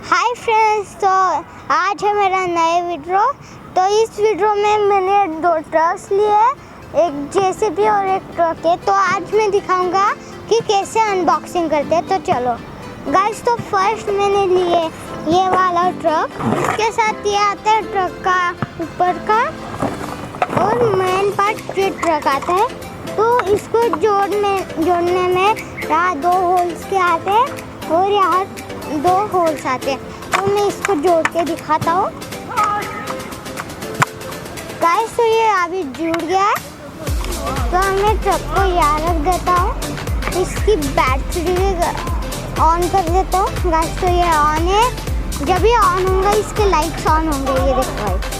Hi friends, तो आज है मेरा नया वीडियो। तो इस वीडियो में मैंने 2 ट्रक्स लिए, एक जेसीबी और एक ट्रक है। तो आज मैं दिखाऊंगा कि कैसे अनबॉक्सिंग करते हैं। तो चलो गाइस, तो फर्स्ट मैंने लिए ये वाला ट्रक। इसके साथ ये आता है ट्रक का ऊपर का और मेन पार्ट ये ट्रक आता है। तो इसको जोड़ने में यहाँ 2 होल्स के आते हैं और यहाँ 2 होल्स आते हैं। तो मैं इसको जोड़ के दिखाता हूँ गाइस। तो ये अभी जुड़ गया है। तो मैं ट्रक को यहाँ रख देता हूँ, इसकी बैटरी ऑन कर देता हूँ गाइस। तो ये ऑन है, जब ये ऑन होगा इसके लाइट्स ऑन होंगे। ये देखो गाइस,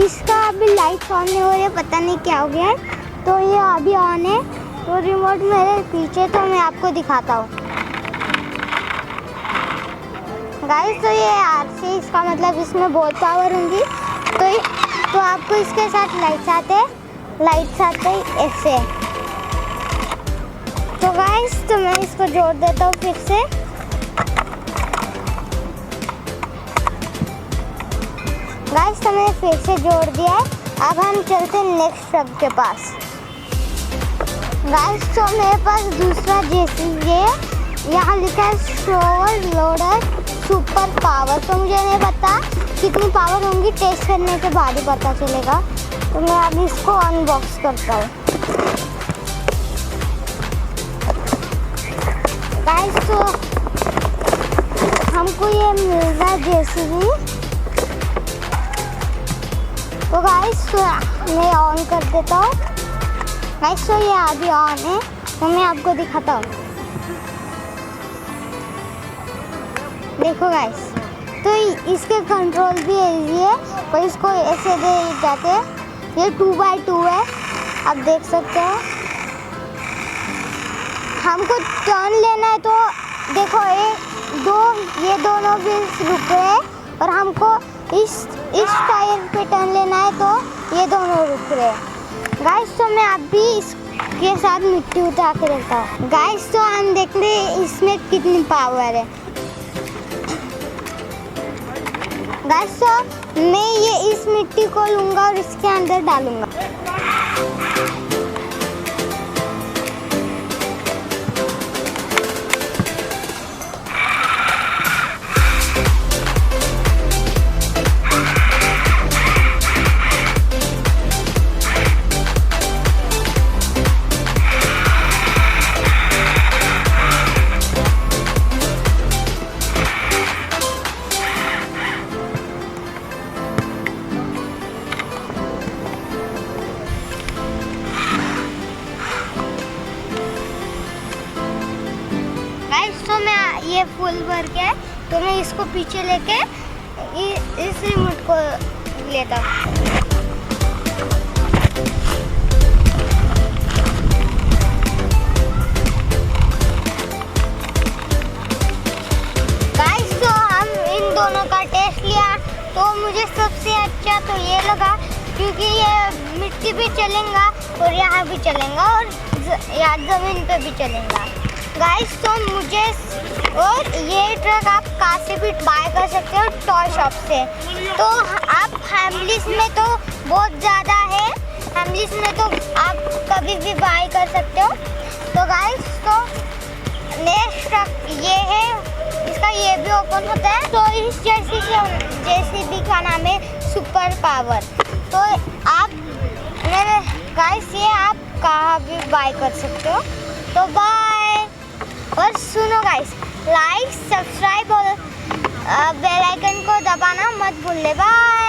इसका अभी लाइट्स ऑन नहीं हो रही, पता नहीं क्या हो गया है। तो ये अभी ऑन है। तो रिमोट मेरे पीछे, तो मैं आपको दिखाता हूँ गाइस। तो ये आरसी, इसका मतलब इसमें बहुत पावर होंगी। तो आपको इसके साथ लाइट्स आते ऐसे। तो गाइस, तो मैं इसको जोड़ देता हूँ फिर से। गाइस, तो मैंने फिर से जोड़ दिया है। अब हम चलते हैं नेक्स्ट ट्रक के पास। गाइस, तो मेरे पास दूसरा जेसीबी है, यहाँ लिखा है शोर लोडर सुपर पावर। तो मुझे नहीं पता कितनी पावर होंगी, टेस्ट करने के बाद ही पता चलेगा। तो मैं अभी इसको अनबॉक्स करता हूँ गाइस। तो हमको ये मिल रहा है जेसीबी। तो गाइस, मैं ऑन कर देता हूँ गाइस। तो ये अभी ऑन है, तो मैं आपको दिखाता हूँ। देखो गाइस, तो इसके कंट्रोल भी इजी है। और इसको ऐसे दे जाते हैं। ये 2x2 है, आप देख सकते हो। हमको टर्न लेना है, तो देखो ये दोनों व्हील्स रुक रहे हैं और हमको इस टायर पे टर्न लेना है, तो ये दोनों रुक रहे हैं गाइस। तो मैं अभी इसके साथ मिट्टी उठा के रखता हूँ गाइस। तो हम देख रहे हैं इसमें कितनी पावर है गाइस। तो मैं ये इस मिट्टी को लूँगा और इसके अंदर डालूँगा। तो मैं ये फुल भर के है, तो मैं इसको पीछे लेके इस रिमोट को लेता हूँ गाइस। तो हम इन दोनों का टेस्ट लिया, तो मुझे सबसे अच्छा तो ये लगा, क्योंकि ये मिट्टी भी चलेगा और यहाँ भी चलेगा और यहाँ ज़मीन पे भी चलेगा गाइस। तो मुझे और ये ट्रक आप कहाँ से भी बाय कर सकते हो, टॉय शॉप से। तो आप फैमिलीज में तो बहुत ज़्यादा है, फैमिलीज में तो आप कभी भी बाय कर सकते हो। तो गाइस, तो नेक्स्ट ट्रक ये है, इसका ये भी ओपन होता है। तो इस जेसीबी का नाम है सुपर पावर। तो आप मेरे गाइस, ये आप कहाँ भी बाय कर सकते हो। तो बाय। और सुनो गाइस, लाइक, सब्सक्राइब और बेल आइकन को दबाना मत भूलिए। बाय।